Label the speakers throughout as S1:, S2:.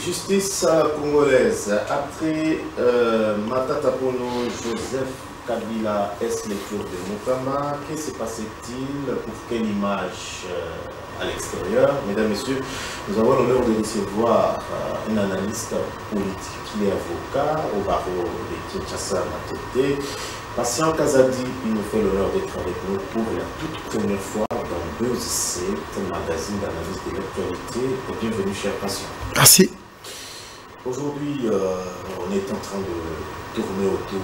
S1: Justice congolaise. Après Matata Ponyo, Joseph Kabila est le tour de Mukama. Que se passait-il? Pour quelle image à l'extérieur? Mesdames, Messieurs, nous avons l'honneur de recevoir un analyste politique qui est avocat au barreau de Kinshasa Matete. Patient Kazadi, il nous fait l'honneur d'être avec nous pour la toute première fois dans BuzZ, magazine d'analyse de l'actualité. Bienvenue, cher patient.
S2: Merci.
S1: Aujourd'hui, on est en train de tourner autour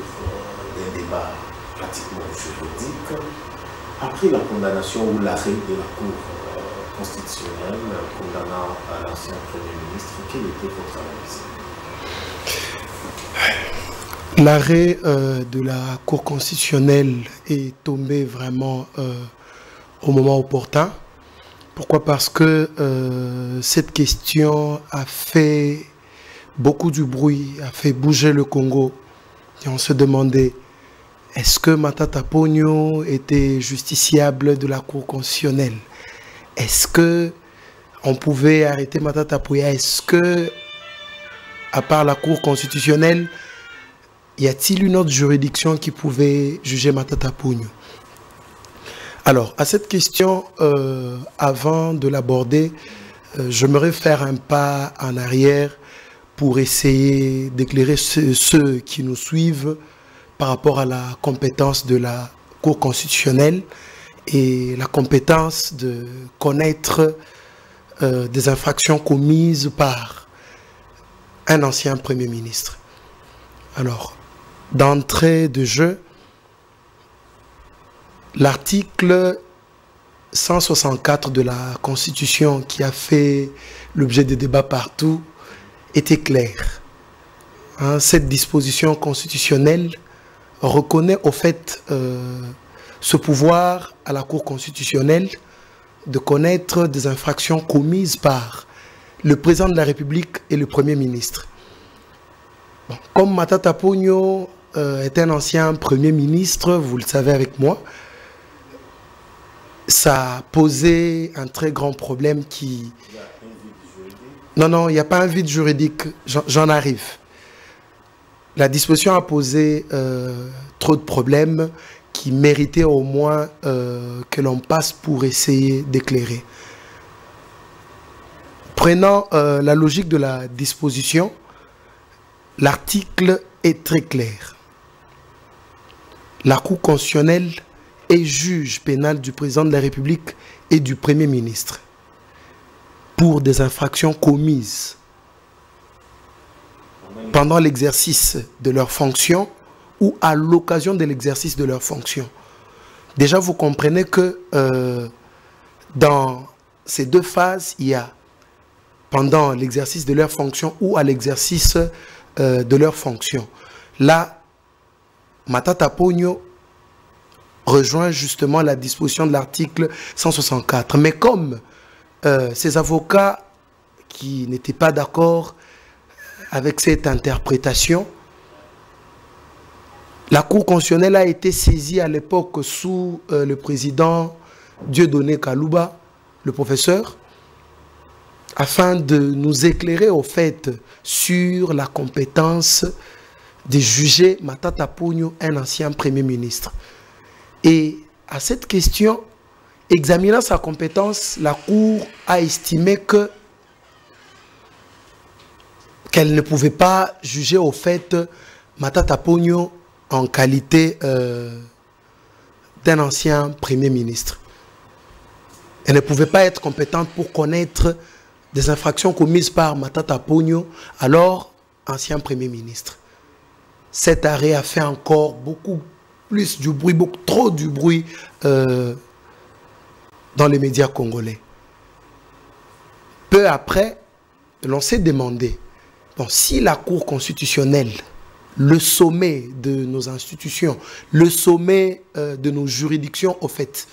S1: d'un débat pratiquement juridique. Après la condamnation ou l'arrêt de la Cour constitutionnelle condamnant à l'ancien Premier ministre, quelle était votre analyse?
S2: L'arrêt de la Cour constitutionnelle est tombé vraiment au moment opportun. Pourquoi? Parce que cette question a fait beaucoup du bruit, a fait bouger le Congo. Et on se demandait, est-ce que Matata Ponyo était justiciable de la Cour constitutionnelle? Est-ce que on pouvait arrêter Matata Ponyo? Est-ce que, à part la Cour constitutionnelle, y a-t-il une autre juridiction qui pouvait juger Matata Ponyo? Alors, à cette question, avant de l'aborder, j'aimerais faire un pas en arrière pour essayer d'éclairer ceux qui nous suivent par rapport à la compétence de la Cour constitutionnelle et la compétence de connaître des infractions commises par un ancien Premier ministre. Alors, d'entrée de jeu, l'article 164 de la Constitution qui a fait l'objet de débats partout était clair. Cette disposition constitutionnelle reconnaît au fait ce pouvoir à la Cour constitutionnelle de connaître des infractions commises par le président de la République et le Premier ministre. Bon, comme Matata Ponyo est un ancien Premier ministre, vous le savez avec moi, ça a posé un très grand problème qui... Non, il n'y a pas un vide juridique, j'en arrive. La disposition a posé trop de problèmes qui méritaient au moins que l'on passe pour essayer d'éclairer. Prenant la logique de la disposition, l'article est très clair. La Cour constitutionnelle est juge pénal du président de la République et du Premier ministre pour des infractions commises pendant l'exercice de leurs fonctions ou à l'occasion de l'exercice de leurs fonctions. Déjà, vous comprenez que dans ces deux phases, il y a pendant l'exercice de leurs fonctions ou à l'exercice de leurs fonctions. Là, Matata Ponyo rejoint justement la disposition de l'article 164. Mais comme ces avocats qui n'étaient pas d'accord avec cette interprétation, la Cour constitutionnelle a été saisie à l'époque sous le président Dieudonné Kalouba, le professeur, afin de nous éclairer au fait sur la compétence de juger Matata Ponyo, un ancien Premier ministre. Et à cette question, examinant sa compétence, la Cour a estimé qu'elle ne pouvait pas juger au fait Matata Ponyo en qualité d'un ancien Premier ministre. Elle ne pouvait pas être compétente pour connaître des infractions commises par Matata Ponyo, alors ancien Premier ministre. Cet arrêt a fait encore beaucoup plus du bruit, beaucoup trop du bruit dans les médias congolais. Peu après, l'on s'est demandé, bon, si la Cour constitutionnelle, le sommet de nos institutions, le sommet de nos juridictions, au fait,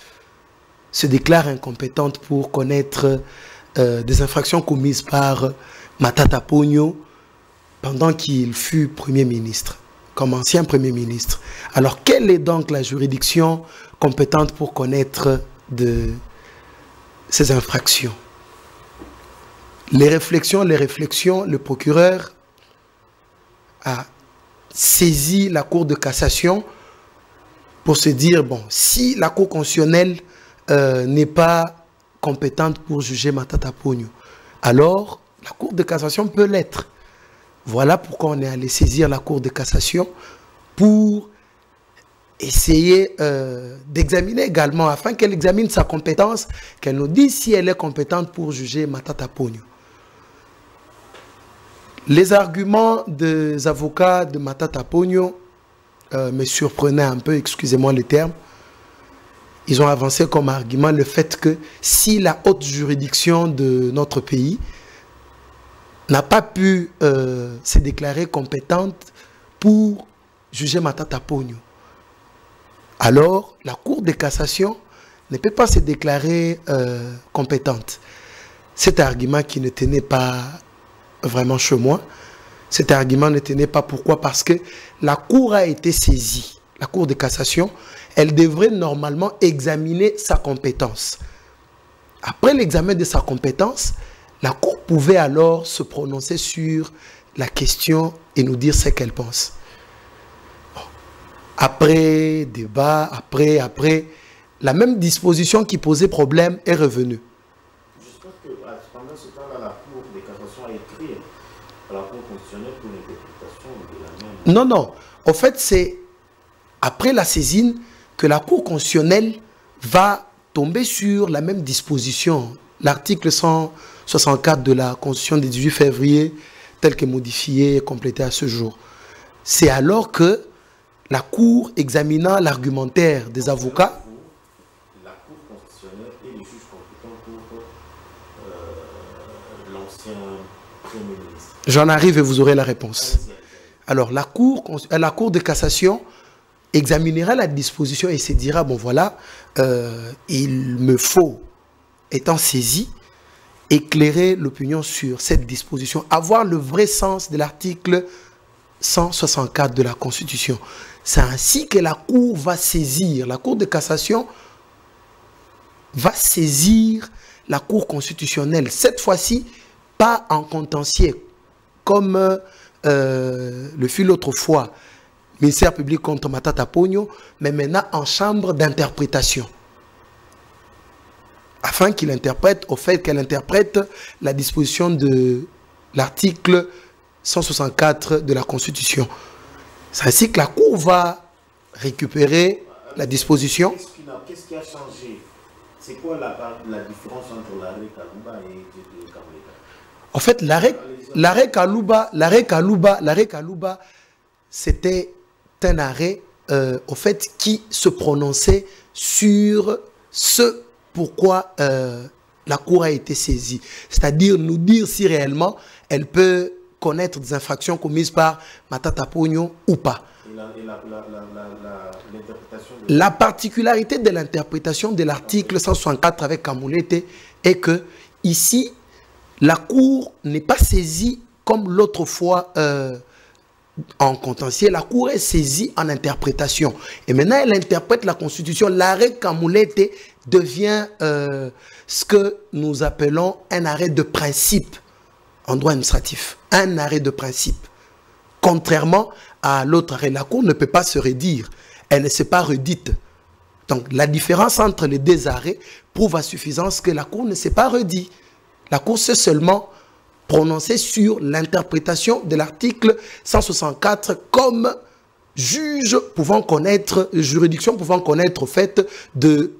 S2: se déclare incompétente pour connaître des infractions commises par Matata Ponyo pendant qu'il fut Premier ministre, comme ancien Premier ministre. Alors, quelle est donc la juridiction compétente pour connaître de ces infractions? Les réflexions, le procureur a saisi la Cour de cassation pour se dire, bon, si la Cour constitutionnelle n'est pas compétente pour juger Matata Ponyo, alors la Cour de cassation peut l'être. Voilà pourquoi on est allé saisir la Cour de cassation pour essayer d'examiner également, afin qu'elle examine sa compétence, qu'elle nous dise si elle est compétente pour juger Matata Ponyo. Les arguments des avocats de Matata Ponyo me surprenaient un peu, excusez-moi le terme. Ils ont avancé comme argument le fait que si la haute juridiction de notre pays n'a pas pu se déclarer compétente pour juger Matata Ponyo, alors la Cour de cassation ne peut pas se déclarer compétente. Cet argument qui ne tenait pas vraiment chez moi, cet argument ne tenait pas. Pourquoi? Parce que la Cour a été saisie. La Cour de cassation, elle devrait normalement examiner sa compétence. Après l'examen de sa compétence, la Cour pouvait alors se prononcer sur la question et nous dire ce qu'elle pense. Après débat, après, la même disposition qui posait problème est revenue.
S1: J'espère que pendant ce temps-là, la Cour de cassation a écrit à la Cour constitutionnelle pour l'interprétation de la même.
S2: Non, non. En fait, c'est après la saisine que la Cour constitutionnelle va tomber sur la même disposition. L'article 164 de la Constitution du 18 février, tel que modifié et complété à ce jour. C'est alors que la Cour, examinant l'argumentaire des avocats,
S1: la Cour constitutionnelle et les juges compétents pour l'ancien Premier ministre.
S2: J'en arrive et vous aurez la réponse. Alors, la Cour de cassation examinera la disposition et se dira, bon voilà, il me faut, étant saisi, éclairer l'opinion sur cette disposition, avoir le vrai sens de l'article 164 de la Constitution. C'est ainsi que la Cour va saisir, la Cour de cassation va saisir la Cour constitutionnelle, cette fois-ci pas en contentieux, comme le fut l'autre fois, ministère public contre Matata Ponyo, mais maintenant en chambre d'interprétation. Afin qu'il interprète, au fait qu'elle interprète la disposition de l'article 164 de la Constitution. C'est ainsi que la Cour va récupérer la disposition.
S1: Qu'est-ce qui a changé? C'est quoi la différence entre l'arrêt Kalouba et Kamuleta?
S2: En fait, l'arrêt Kalouba, c'était un arrêt au fait, qui se prononçait sur ce pourquoi la Cour a été saisie. C'est-à-dire nous dire si réellement elle peut connaître des infractions commises par Matata Ponyo ou pas. La particularité de l'interprétation de l'article 164 avec Kamulete est que ici, la Cour n'est pas saisie comme l'autre fois en contentieux. La Cour est saisie en interprétation. Et maintenant, elle interprète la Constitution. L'arrêt Kamulete devient ce que nous appelons un arrêt de principe en droit administratif. Un arrêt de principe. Contrairement à l'autre arrêt, la Cour ne peut pas se redire. Elle ne s'est pas redite. Donc, la différence entre les deux arrêts prouve à suffisance que la Cour ne s'est pas redite. La Cour s'est seulement prononcée sur l'interprétation de l'article 164 comme juge pouvant connaître, juridiction pouvant connaître au fait de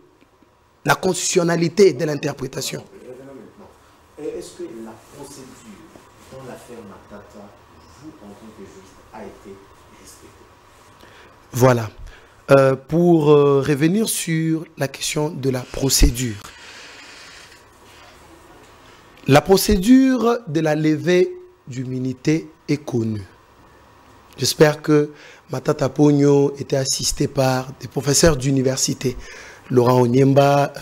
S2: la constitutionnalité de l'interprétation.
S1: Est-ce que la procédure dans l'affaire Matata, vous, en tant que juriste, a été respectée?
S2: Voilà. Pour revenir sur la question de la procédure. La procédure de la levée d'immunité est connue. J'espère que Matata Ponyo était assisté par des professeurs d'université. Laurent Onyemba,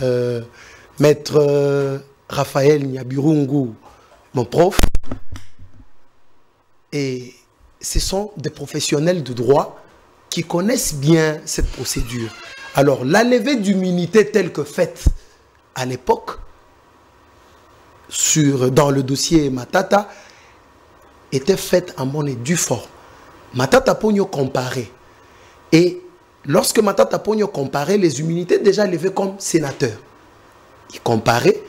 S2: maître Raphaël Nyaburungu, mon prof. Et ce sont des professionnels de droit qui connaissent bien cette procédure. Alors, la levée d'immunité telle que faite à l'époque, dans le dossier Matata était faite en monnaie due forme. Matata Ponyo comparait. Et lorsque Matata Ponyo comparait, les immunités déjà levées comme sénateur. Il comparait,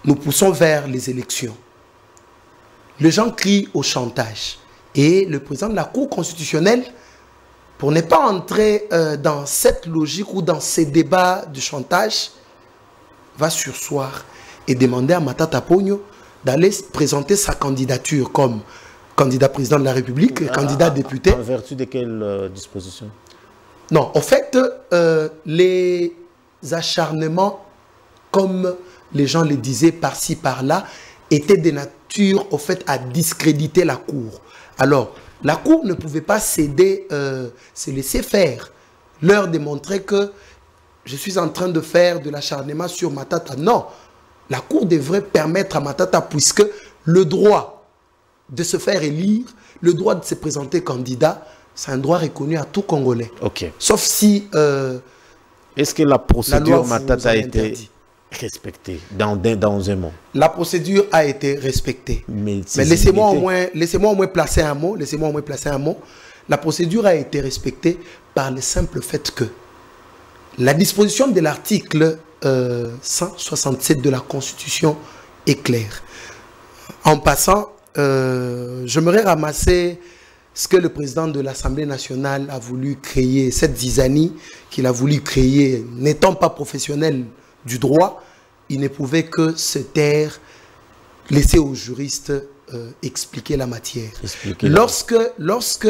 S2: nous poussons vers les élections. Les gens crient au chantage. Et le président de la Cour constitutionnelle, pour ne pas entrer dans cette logique ou dans ces débats de chantage, va surseoir et demander à Matata Ponyo d'aller présenter sa candidature comme candidat président de la République, candidat député.
S1: En vertu de quelle disposition?
S2: Non, en fait, les acharnements, comme les gens le disaient par-ci, par-là, étaient de nature, au fait, à discréditer la Cour. Alors, la Cour ne pouvait pas céder, se laisser faire, leur démontrer que je suis en train de faire de l'acharnement sur Matata. Non, la Cour devrait permettre à Matata, puisque le droit de se faire élire, le droit de se présenter candidat, c'est un droit reconnu à tout Congolais.
S1: Ok.
S2: Sauf si...
S1: est-ce que la procédure Matata a été respectée dans un mot? La
S2: procédure a été respectée. Mais laissez-moi au moins placer un mot. Laissez-moi au moins placer un mot. La procédure a été respectée par le simple fait que la disposition de l'article 167 de la Constitution est claire. En passant, j'aimerais ramasser ce que le président de l'Assemblée nationale a voulu créer, cette zizanie qu'il a voulu créer, n'étant pas professionnel du droit, il ne pouvait que se taire, laisser aux juristes expliquer la matière. Lorsque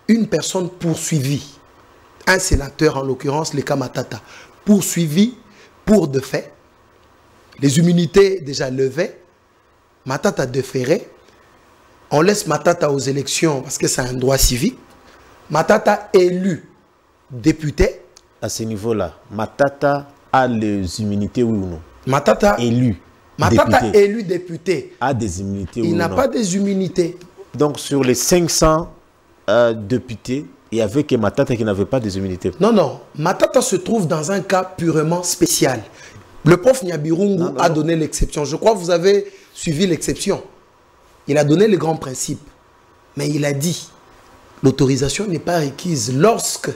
S2: une personne poursuivie, un sénateur en l'occurrence, le cas Matata, poursuivi pour de fait, les immunités déjà levées, Matata déféré, on laisse Matata aux élections parce que c'est un droit civique. Matata élu député.
S1: À ce niveau-là, Matata a les immunités, oui ou non?
S2: Matata
S1: élu
S2: député. Élu député.
S1: A des immunités, oui ou non?
S2: Il n'a pas des immunités.
S1: Donc sur les 500 députés, il n'y avait que Matata qui n'avait pas des immunités.
S2: Non, non. Matata se trouve dans un cas purement spécial. Le prof Nyabirungu a donné l'exception. Je crois que vous avez suivi l'exception. Il a donné le grand principe. Mais il a dit, l'autorisation n'est pas requise lorsque...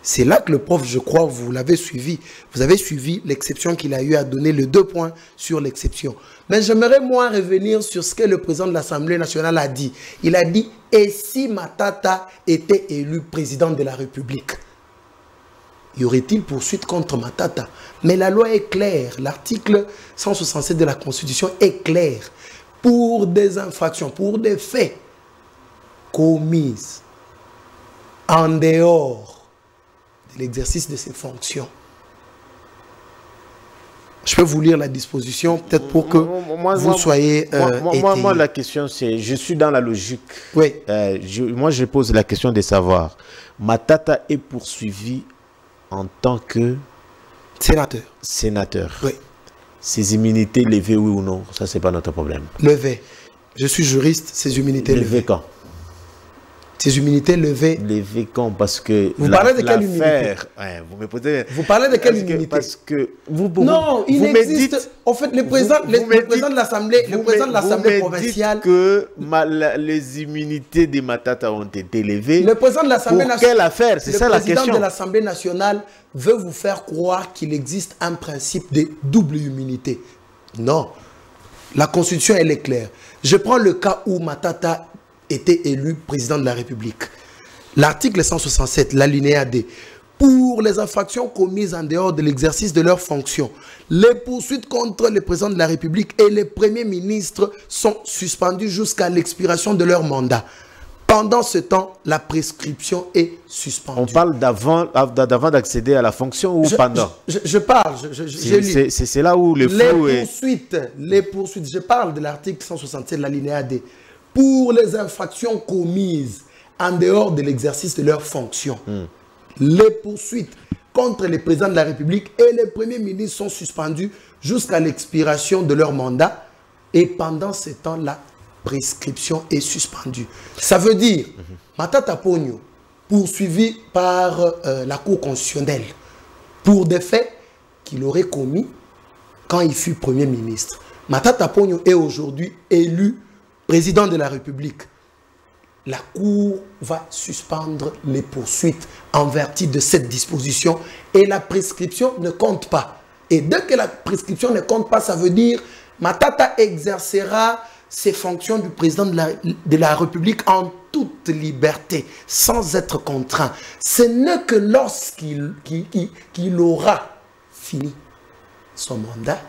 S2: C'est là que le prof, je crois, vous l'avez suivi. Vous avez suivi l'exception qu'il a eu à donner, les 2 points sur l'exception. Mais j'aimerais, moi, revenir sur ce que le président de l'Assemblée nationale a dit. Il a dit, et si Matata était élu président de la République, y aurait-il poursuite contre Matata? Mais la loi est claire. L'article 167 de la Constitution est clair. Pour des infractions, pour des faits commises en dehors de l'exercice de ses fonctions. Je peux vous lire la disposition, peut-être pour que vous soyez
S1: moi, la question c'est, je suis dans la logique.
S2: Oui.
S1: Moi, je pose la question de savoir, Matata est poursuivi en tant que sénateur.
S2: Oui.
S1: Ses immunités levées, oui ou non? Ça, c'est pas notre problème.
S2: Levées. Je suis juriste, ses immunités levées.
S1: Quand?
S2: Ses immunités levées.
S1: Levées quand? Parce que...
S2: Vous parlez de quelle immunité?
S1: Ouais, vous me posez...
S2: Vous parlez de quelle immunité?
S1: Parce que...
S2: Non, il existe... En fait, le président de l'Assemblée provinciale...
S1: que les immunités de Matata ont été levées.
S2: Le président de l'Assemblée nationale...
S1: Pour quelle affaire? C'est ça la question.
S2: Le président de l'Assemblée nationale veut vous faire croire qu'il existe un principe de double immunité. Non. La Constitution, elle est claire. Je prends le cas où Matata était élu président de la République. L'article 167, l'alinéa D. Pour les infractions commises en dehors de l'exercice de leurs fonctions, les poursuites contre le président de la République et les premiers ministres sont suspendues jusqu'à l'expiration de leur mandat. Pendant ce temps, la prescription est suspendue.
S1: On parle d'avant d'accéder à la fonction ou pendant?
S2: Je parle,
S1: c'est là où le flou est...
S2: Les poursuites, je parle de l'article 167, l'alinéa D. Pour les infractions commises en dehors de l'exercice de leurs fonctions, les poursuites contre les présidents de la République et les premiers ministres sont suspendues jusqu'à l'expiration de leur mandat. Et pendant ce temps, la prescription est suspendue. Ça veut dire, Matata Ponyo, poursuivi par la Cour constitutionnelle pour des faits qu'il aurait commis quand il fut Premier ministre. Matata Ponyo est aujourd'hui élu président de la République. La Cour va suspendre les poursuites en vertu de cette disposition et la prescription ne compte pas. Et dès que la prescription ne compte pas, ça veut dire Matata exercera ses fonctions du président de la République en toute liberté, sans être contraint. Ce n'est que lorsqu'il aura fini son mandat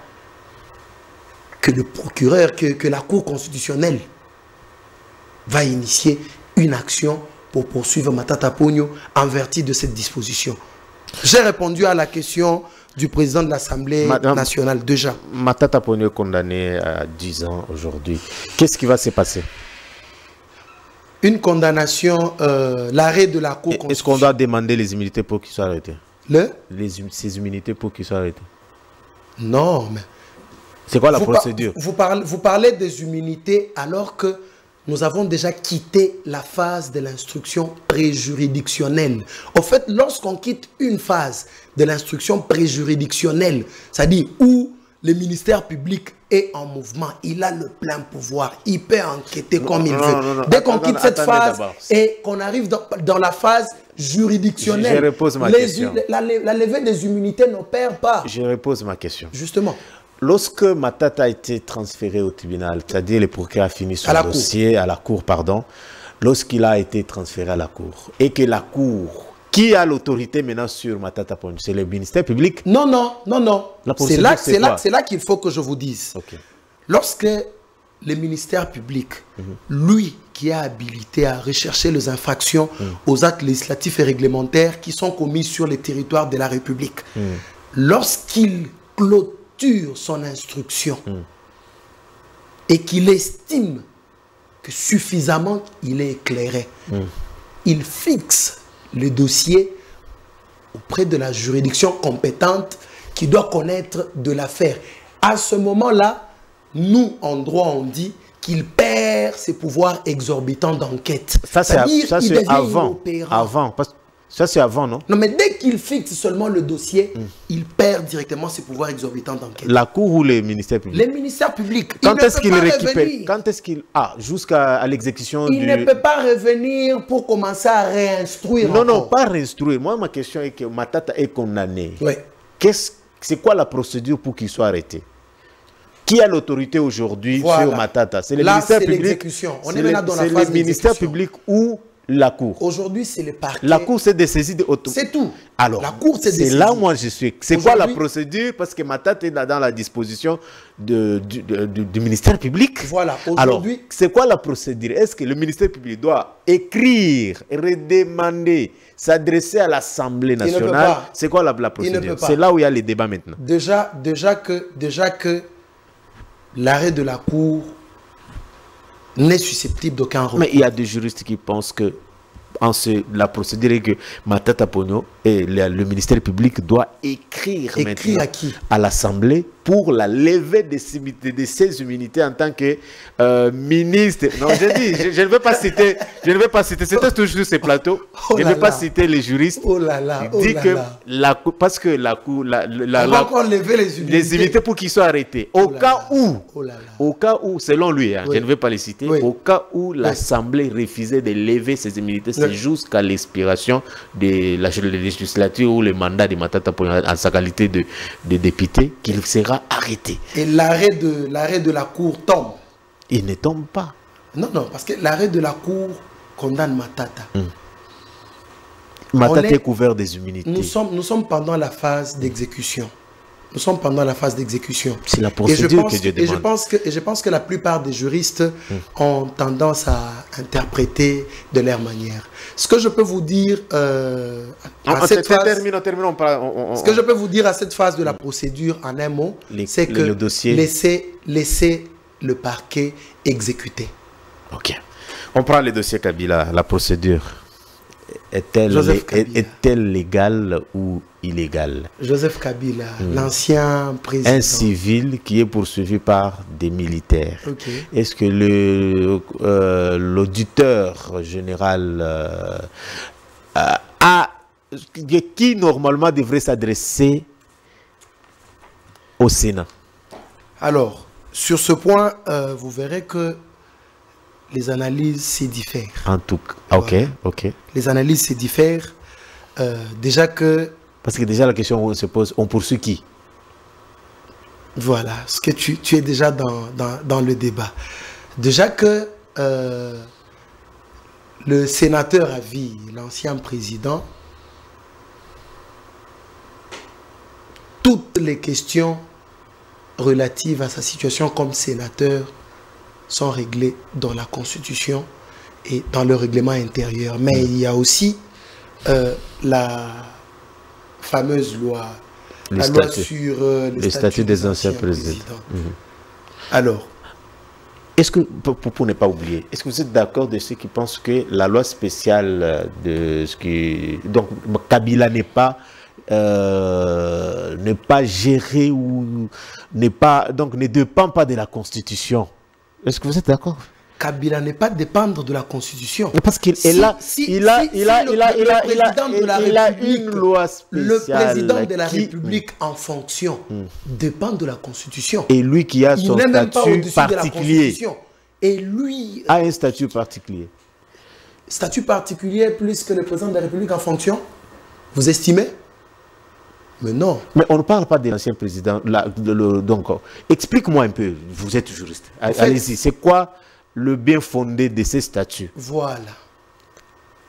S2: que le procureur, que la Cour constitutionnelle va initier une action pour poursuivre Matata Ponyo en vertu de cette disposition. J'ai répondu à la question du président de l'Assemblée nationale déjà.
S1: Matata Ponyo est condamné à 10 ans aujourd'hui. Qu'est-ce qui va se passer?
S2: Une condamnation, l'arrêt de la Cour constitutionnelle.
S1: Est-ce qu'on doit demander les immunités pour qu'il soit arrêté? Ces immunités pour qu'il soit arrêté?
S2: Non, mais...
S1: C'est quoi la procédure?
S2: Vous parlez des immunités alors que nous avons déjà quitté la phase de l'instruction préjuridictionnelle. En fait, lorsqu'on quitte une phase de l'instruction préjuridictionnelle, c'est-à-dire où le ministère public est en mouvement, il a le plein pouvoir, il peut enquêter comme il veut. Dès qu'on quitte cette phase et qu'on arrive dans la phase juridictionnelle,
S1: je repose ma question.
S2: La levée des immunités n'opère pas.
S1: Je repose ma question.
S2: Justement.
S1: Lorsque Matata a été transféré au tribunal, c'est-à-dire le procureur a fini son dossier à la cour, pardon, lorsqu'il a été transféré à la cour, et que la cour, qui a l'autorité maintenant sur Matata Ponyo? C'est le ministère public?
S2: Non, non, non, non. C'est là qu'il faut que je vous dise.
S1: Okay.
S2: Lorsque le ministère public, lui qui a habilité à rechercher les infractions aux actes législatifs et réglementaires qui sont commis sur le territoire de la République, lorsqu'il clôture son instruction et qu'il estime que suffisamment il est éclairé, il fixe le dossier auprès de la juridiction compétente qui doit connaître de l'affaire. À ce moment-là, nous, en droit, on dit qu'il perd ses pouvoirs exorbitants d'enquête.
S1: Ça, c'est avant. Ça, c'est avant, non?
S2: Non, mais dès qu'il fixe seulement le dossier, il perd directement ses pouvoirs exorbitants d'enquête.
S1: La Cour ou le ministère public?
S2: Le ministère public.
S1: Quand est-ce qu'il récupère? Quand est-ce qu'il... Ah, jusqu'à l'exécution du...
S2: Il ne peut pas revenir pour commencer à réinstruire.
S1: Non, non, pas réinstruire. Moi, ma question est que Matata est condamné.
S2: Oui.
S1: C'est quoi la procédure pour qu'il soit arrêté? Qui a l'autorité aujourd'hui sur Matata? C'est le ministère public. C'est l'exécution.
S2: On est maintenant dans la phase d'exécution.
S1: C'est le ministère public ou la Cour?
S2: Aujourd'hui, c'est le parquet.
S1: La Cour s'est dessaisie de auto.
S2: C'est tout.
S1: Alors,
S2: la Cour s'est dessaisie.
S1: C'est là où moi je suis. C'est quoi la procédure? Parce que Matata est dans la disposition du ministère public.
S2: Voilà.
S1: Alors, c'est quoi la procédure? Est-ce que le ministère public doit écrire, redemander, s'adresser à l'Assemblée nationale? C'est quoi la procédure? C'est là où il y a les débats maintenant.
S2: Déjà que l'arrêt de la Cour n'est susceptible d'aucun recours.
S1: Mais il y a des juristes qui pensent que la procédure est que Matata Ponyo et le ministère public doit écrire maintenant
S2: à qui?
S1: À l'Assemblée pour la levée de ses immunités en tant que ministre. Non, j'ai dit, je ne vais pas citer, c'était toujours sur ces plateaux, je ne vais pas citer les juristes.
S2: Oh là là,
S1: oh dit que parce que la Cour,
S2: on va encore lever les immunités
S1: pour qu'ils soient arrêtés. Au cas où, selon lui, je ne vais pas les citer, au cas où l'Assemblée refusait de lever ses immunités, c'est jusqu'à l'expiration de la législature ou le mandat de Matata Ponyo en sa qualité de député qu'il sera arrêté.
S2: Et l'arrêt de la Cour tombe?
S1: Il ne tombe pas.
S2: Non, parce que l'arrêt de la Cour condamne Matata.
S1: Matata est couvert des immunités.
S2: Nous sommes pendant la phase d'exécution.
S1: C'est la procédure que Dieu demande.
S2: Et je pense que la plupart des juristes ont tendance à interpréter de leur manière. Ce que je peux vous dire à cette phase de la procédure en un mot, c'est que laissez le parquet exécuter.
S1: Ok. On prend le dossier Kabila, la procédure. Est-elle légale ou illégale?
S2: Joseph Kabila, l'ancien président.
S1: Un civil qui est poursuivi par des militaires.
S2: Okay.
S1: Est-ce que l'auditeur général qui normalement devrait s'adresser au Sénat?
S2: Alors, sur ce point, vous verrez que les analyses se diffèrent.
S1: En tout cas, ok,
S2: Voilà.
S1: ok.
S2: Les analyses se diffèrent. Déjà que...
S1: Parce que déjà la question se pose, on poursuit qui?
S2: Voilà, ce que tu es déjà dans le débat. Déjà que le sénateur à vie, l'ancien président, toutes les questions relatives à sa situation comme sénateur sont réglées dans la Constitution et dans le règlement intérieur. Mais il y a aussi la fameuse loi, la loi sur
S1: les statuts des anciens présidents.
S2: Alors,
S1: est-ce que, pour ne pas oublier, est-ce que vous êtes d'accord de ceux qui pensent que la loi spéciale de ce qui... Donc, Kabila n'est pas gérée ou donc ne dépend pas de la Constitution? Est-ce que vous êtes d'accord?
S2: Kabila n'est pas dépendre de la Constitution.
S1: Parce qu'il il a une loi spéciale.
S2: Le président de la République en fonction dépend de la Constitution.
S1: Et lui qui a son statut particulier.
S2: Et lui
S1: a un statut particulier.
S2: Statut particulier plus que le président de la République en fonction? Vous estimez? Mais non.
S1: Mais on ne parle pas de l'ancien président. Donc, explique-moi un peu, vous êtes juriste. Allez-y, c'est quoi le bien fondé de ces statuts?
S2: Voilà.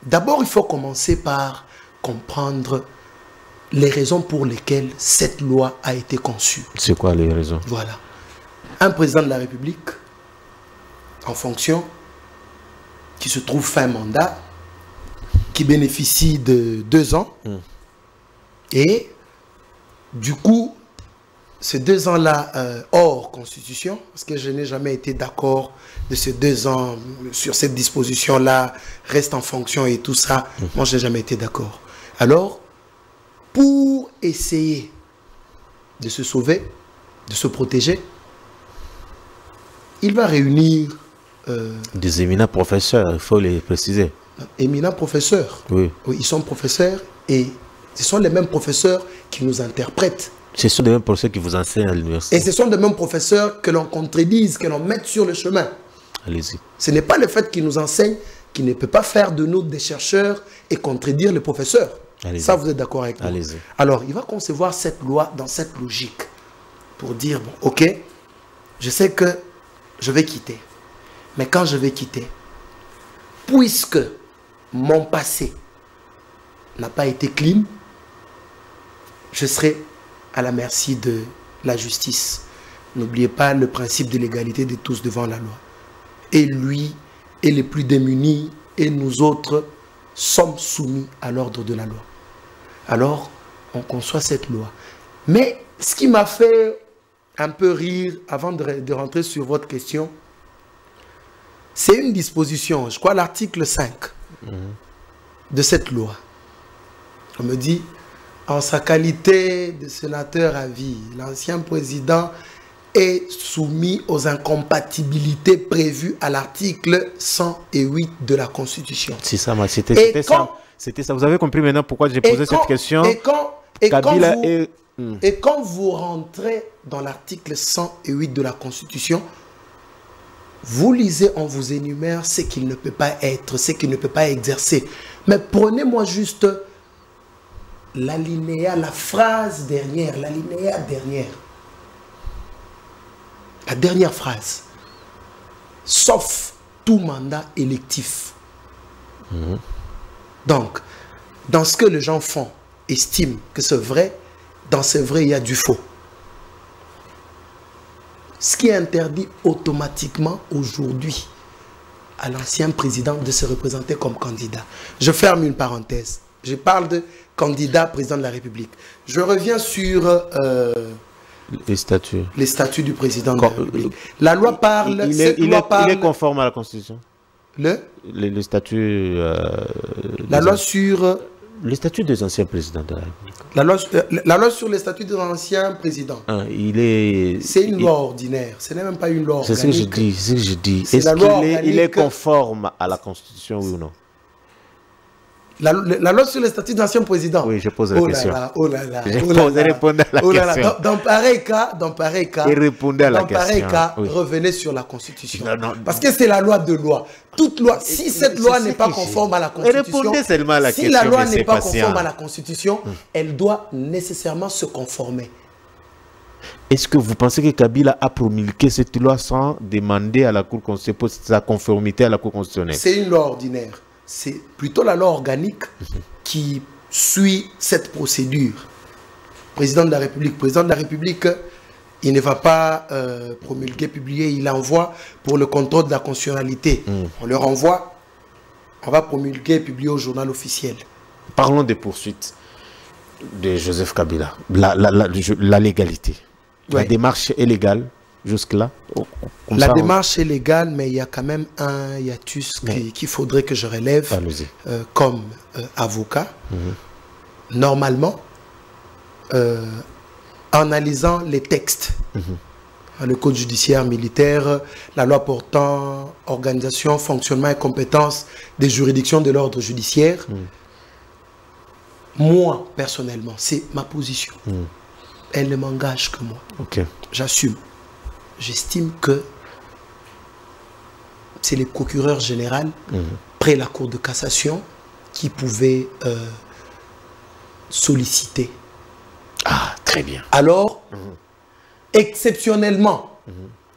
S2: D'abord, il faut commencer par comprendre les raisons pour lesquelles cette loi a été conçue.
S1: C'est quoi les raisons?
S2: Voilà. Un président de la République en fonction, qui se trouve fin mandat, qui bénéficie de 2 ans, et du coup, ces 2 ans-là, hors Constitution, parce que je n'ai jamais été d'accord de ces 2 ans sur cette disposition-là, reste en fonction et tout ça, moi je n'ai jamais été d'accord. Alors, pour essayer de se sauver, de se protéger, il va réunir...
S1: des éminents professeurs, il faut les préciser.
S2: Éminents professeurs.
S1: Oui.
S2: Oui, ils sont professeurs et ce sont les mêmes professeurs qui nous interprètent.
S1: Ce sont les mêmes professeurs qui vous enseignent à l'université.
S2: Et ce sont les mêmes professeurs que l'on contredise, que l'on mette sur le chemin.
S1: Allez-y.
S2: Ce n'est pas le fait qu'ils nous enseignent qui ne peut pas faire de nous des chercheurs et contredire les professeurs. Ça, vous êtes d'accord avec moi?
S1: Allez-y.
S2: Alors, il va concevoir cette loi dans cette logique pour dire, bon, ok, je sais que je vais quitter. Mais quand je vais quitter, puisque mon passé n'a pas été clean, je serai à la merci de la justice. N'oubliez pas le principe de l'égalité de tous devant la loi. Et lui, et les plus démunis, et nous autres, sommes soumis à l'ordre de la loi. Alors, on conçoit cette loi. Mais ce qui m'a fait un peu rire, avant de rentrer sur votre question, c'est une disposition, je crois l'article 5 de cette loi. On me dit, en sa qualité de sénateur à vie, l'ancien président est soumis aux incompatibilités prévues à l'article 108 de la Constitution.
S1: C'est ça, c'était ça. C'était ça. Vous avez compris maintenant pourquoi j'ai posé cette question?
S2: Et quand vous rentrez dans l'article 108 de la Constitution, vous lisez, on vous énumère ce qu'il ne peut pas être, ce qu'il ne peut pas exercer. Mais prenez-moi juste l'alinéa, la phrase dernière, l'alinéa dernière. La dernière phrase. Sauf tout mandat électif. Donc, dans ce que les gens font, estiment que c'est vrai, dans ce vrai, il y a du faux. Ce qui interdit automatiquement aujourd'hui à l'ancien président de se représenter comme candidat. Je ferme une parenthèse. Je parle de candidat président de la République. Je reviens sur
S1: les statuts
S2: du président de la République. La loi parle...
S1: Il est conforme à la Constitution. Le statut...
S2: la loi sur...
S1: Le statut des anciens présidents de la République.
S2: La loi sur les statuts des anciens présidents. C'est une loi ordinaire. Ce n'est même pas une loi organique.
S1: C'est ce que je dis. Est-ce qu'il est conforme à la Constitution, oui ou non?
S2: La loi sur les statuts d'anciens présidents.
S3: Oui, je pose la question.
S2: Oh là là.
S3: Je pose répondre à la question.
S2: Dans pareil cas,
S3: et répondez à la question.
S2: Dans pareil cas, oui. Revenez sur la Constitution. Non. Parce que c'est la loi de loi. Toute loi, si cette loi n'est pas conforme à la Constitution, si la loi n'est pas conforme à la Constitution, elle doit nécessairement se conformer.
S3: Est-ce que vous pensez que Kabila a promulgué cette loi sans demander à la Cour constitutionnelle sa conformité à la Cour constitutionnelle?
S2: C'est une loi ordinaire. C'est plutôt la loi organique qui suit cette procédure. Président de la République, il ne va pas promulguer, publier, il envoie pour le contrôle de la constitutionnalité. On le renvoie, on va promulguer, publier au journal officiel.
S3: Parlons des poursuites de Joseph Kabila, la légalité. Ouais. La démarche est légale jusque-là?
S2: La démarche est légale, mais il y a quand même un hiatus qu'il faudrait que je relève comme avocat. Normalement, en analysant les textes, le code judiciaire militaire, la loi portant organisation, fonctionnement et compétences des juridictions de l'ordre judiciaire, moi, personnellement, c'est ma position. Elle ne m'engage que moi. J'assume. J'estime que c'est les procureurs généraux, près la Cour de cassation, qui pouvaient solliciter.
S3: Ah, très bien.
S2: Alors, exceptionnellement,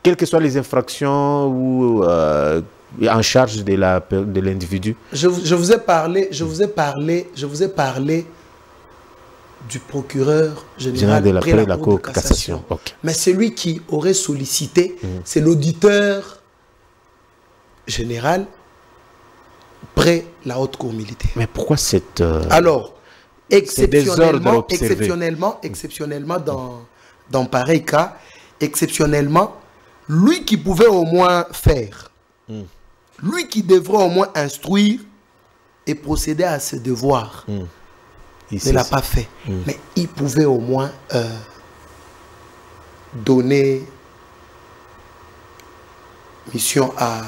S3: quelles que soient les infractions ou en charge de l'individu.
S2: Je vous ai parlé du procureur général
S3: de la Cour de cassation.
S2: Mais celui qui aurait sollicité, c'est l'auditeur général près la haute cour militaire.
S3: Mais pourquoi cette...
S2: Alors, exceptionnellement dans pareil cas, exceptionnellement, lui qui pouvait au moins faire, lui qui devrait au moins instruire et procéder à ses devoirs, ne l'a pas fait. Mais il pouvait au moins donner mission à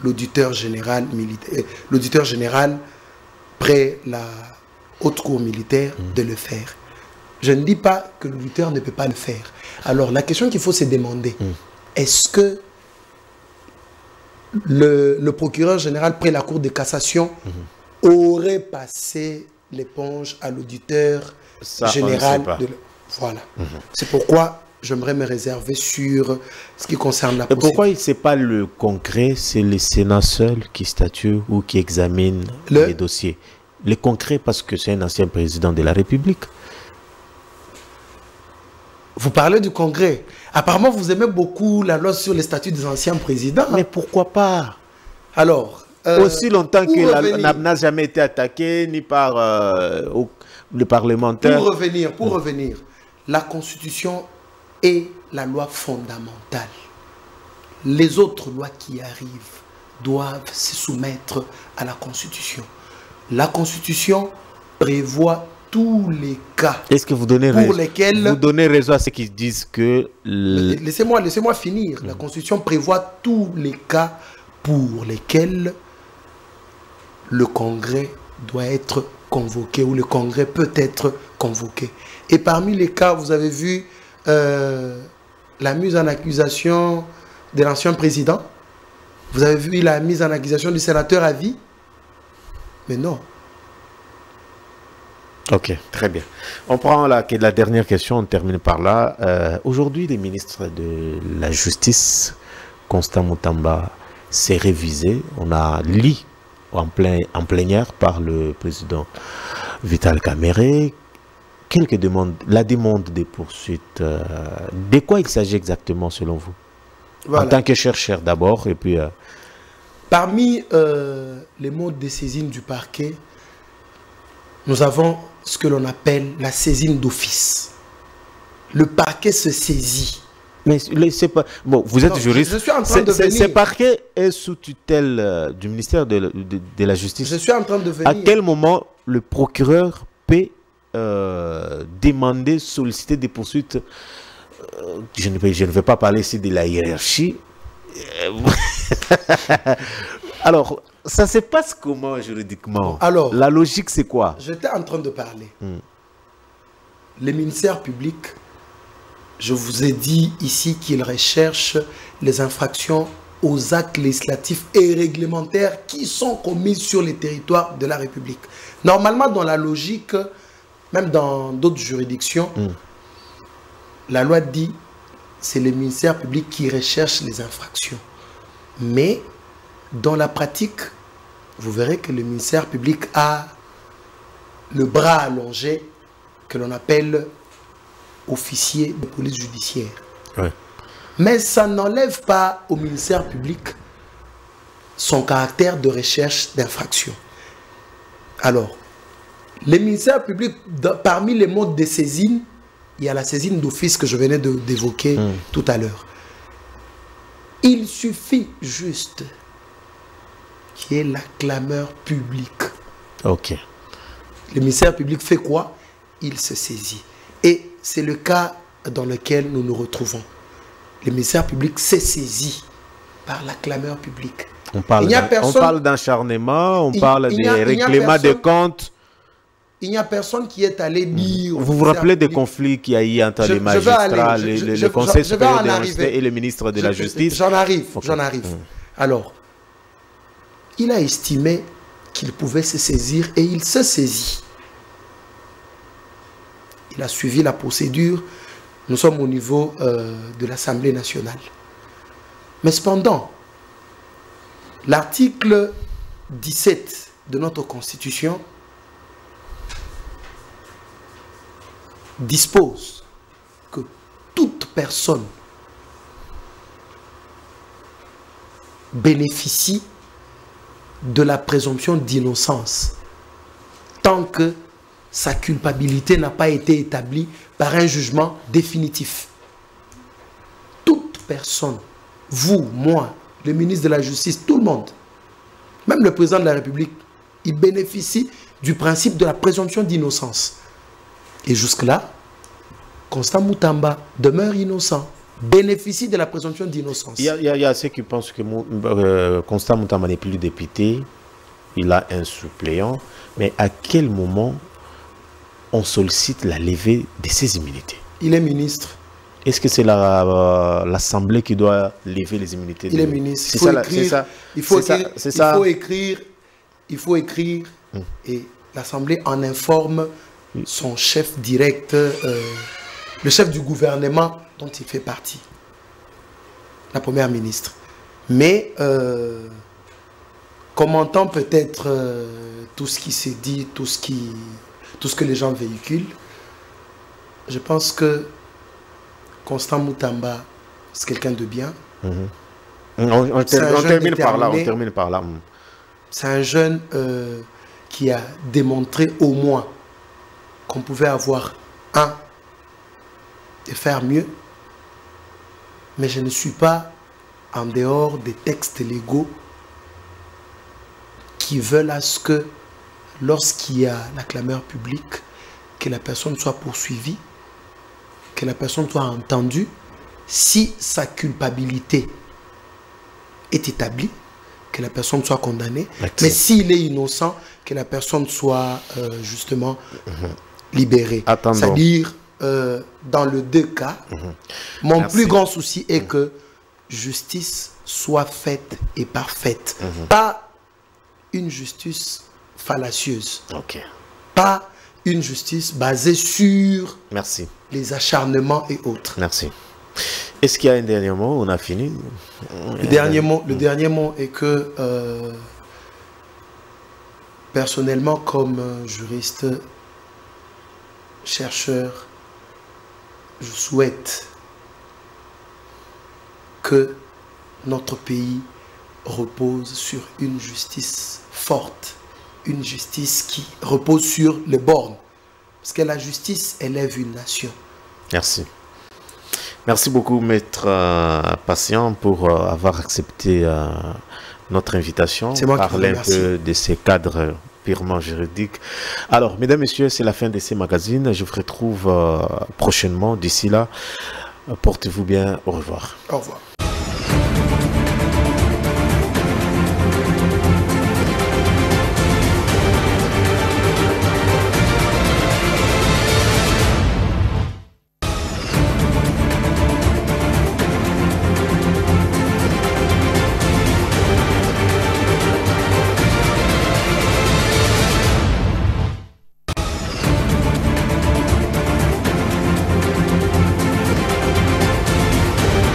S2: l'auditeur général militaire, l'auditeur général près la haute cour militaire de le faire. Je ne dis pas que l'auditeur ne peut pas le faire. Alors la question qu'il faut se demander, est-ce que le procureur général près la cour de cassation aurait passé l'éponge à l'auditeur général Voilà. C'est pourquoi j'aimerais me réserver sur ce qui concerne la procédure.
S3: Pourquoi ce n'est pas le concret, c'est le Sénat seul qui statue ou qui examine les dossiers? Le concret, parce que c'est un ancien président de la République.
S2: Vous parlez du Congrès. Apparemment, vous aimez beaucoup la loi sur les statuts des anciens présidents.
S3: Mais pourquoi pas?
S2: Alors,
S3: aussi longtemps que n'a jamais été attaqué ni par le parlementaire.
S2: Pour revenir, la Constitution est la loi fondamentale. Les autres lois qui arrivent doivent se soumettre à la Constitution. La Constitution prévoit tous les cas.
S3: Est-ce que vous donnez raison à ceux qui disent que...
S2: Laissez-moi finir. La Constitution prévoit tous les cas pour lesquels le Congrès doit être convoqué ou le Congrès peut être convoqué. Et parmi les cas, vous avez vu la mise en accusation de l'ancien président. Vous avez vu la mise en accusation du sénateur à vie. Mais non.
S3: Ok, très bien. On prend la dernière question, on termine par là. Aujourd'hui, le ministre de la Justice, Constant Mutamba, s'est révisé. On a lu en plénière par le président Vital Kamerhe la demande des poursuites. De quoi il s'agit exactement selon vous? Voilà. En tant que chercheur d'abord et puis...
S2: Parmi les modes de saisine du parquet, nous avons ce que l'on appelle la saisine d'office. Le parquet se saisit.
S3: Mais c'est pas... Bon, vous êtes juriste.
S2: Je suis en train de venir.
S3: Ce parquet est sous tutelle du ministère de la Justice.
S2: Je suis en train de venir.
S3: À quel moment le procureur peut demander, solliciter des poursuites? Je ne vais pas parler ici de la hiérarchie. Alors, ça se passe comment juridiquement?
S2: Alors,
S3: la logique, c'est quoi?
S2: J'étais en train de parler. Les ministères publics, je vous ai dit ici qu'ils recherchent les infractions aux actes législatifs et réglementaires qui sont commis sur les territoires de la République. Normalement, dans la logique, même dans d'autres juridictions, la loi dit c'est les ministères publics qui recherchent les infractions. Mais dans la pratique, vous verrez que le ministère public a le bras allongé que l'on appelle officier de police judiciaire.
S3: Ouais.
S2: Mais ça n'enlève pas au ministère public son caractère de recherche d'infraction. Alors, les ministères publics, parmi les modes de saisine, il y a la saisine d'office que je venais d'évoquer tout à l'heure. Il suffit juste qu'il y ait la clameur publique.
S3: Ok.
S2: Le ministère public fait quoi? Il se saisit. Et c'est le cas dans lequel nous nous retrouvons. Le ministère public s'est saisi par la clameur publique.
S3: On parle d'acharnement, on parle des règlements de comptes.
S2: Il n'y a personne qui est allé dire...
S3: Vous vous rappelez des conflits qu'il y a eu entre les magistrats, le Conseil supérieur de justice et le ministre de la Justice?
S2: J'en arrive, j'en arrive. Alors, il a estimé qu'il pouvait se saisir et il se saisit. Il a suivi la procédure. Nous sommes au niveau de l'Assemblée nationale. Mais cependant, l'article 17 de notre Constitution dispose que toute personne bénéficie de la présomption d'innocence tant que sa culpabilité n'a pas été établie par un jugement définitif. Toute personne, vous, moi, le ministre de la Justice, tout le monde, même le président de la République, il bénéficie du principe de la présomption d'innocence. Et jusque-là, Constant Moutamba demeure innocent, bénéficie de la présomption d'innocence.
S3: Il y a ceux qui pensent que Constant Moutamba n'est plus député, il a un suppléant, mais à quel moment on sollicite la levée de ses immunités?
S2: Il est ministre.
S3: Est-ce que c'est l'Assemblée qui doit lever les immunités?
S2: Il est ministre. Il faut écrire et l'Assemblée en informe son chef direct, le chef du gouvernement dont il fait partie, la première ministre. Mais commentant peut-être tout ce qui s'est dit, tout ce que les gens véhiculent, je pense que Constant Moutamba, c'est quelqu'un de bien.
S3: On termine par là.
S2: C'est un jeune qui a démontré au moins qu'on pouvait avoir et faire mieux. Mais je ne suis pas en dehors des textes légaux qui veulent à ce que lorsqu'il y a la clameur publique, que la personne soit poursuivie, que la personne soit entendue, si sa culpabilité est établie, que la personne soit condamnée. Mais s'il est innocent, que la personne soit justement libérée. C'est-à-dire, dans les deux cas, mon plus grand souci est que justice soit faite et parfaite. Pas une justice fallacieuse. Pas une justice basée sur les acharnements et autres.
S3: Merci. Est-ce qu'il y a un dernier mot? On a fini.
S2: Le dernier mot est que personnellement, comme juriste, chercheur, je souhaite que notre pays repose sur une justice forte, une justice qui repose sur les bornes. Parce que la justice élève une nation.
S3: Merci. Merci beaucoup, Maître Patient, pour avoir accepté notre invitation.
S2: C'est moi qui vous
S3: parler
S2: remercie.
S3: Un peu de ces cadres purement juridiques. Alors, mesdames, messieurs, c'est la fin de ces magazines. Je vous retrouve prochainement. D'ici là, portez-vous bien. Au revoir.
S2: Au revoir.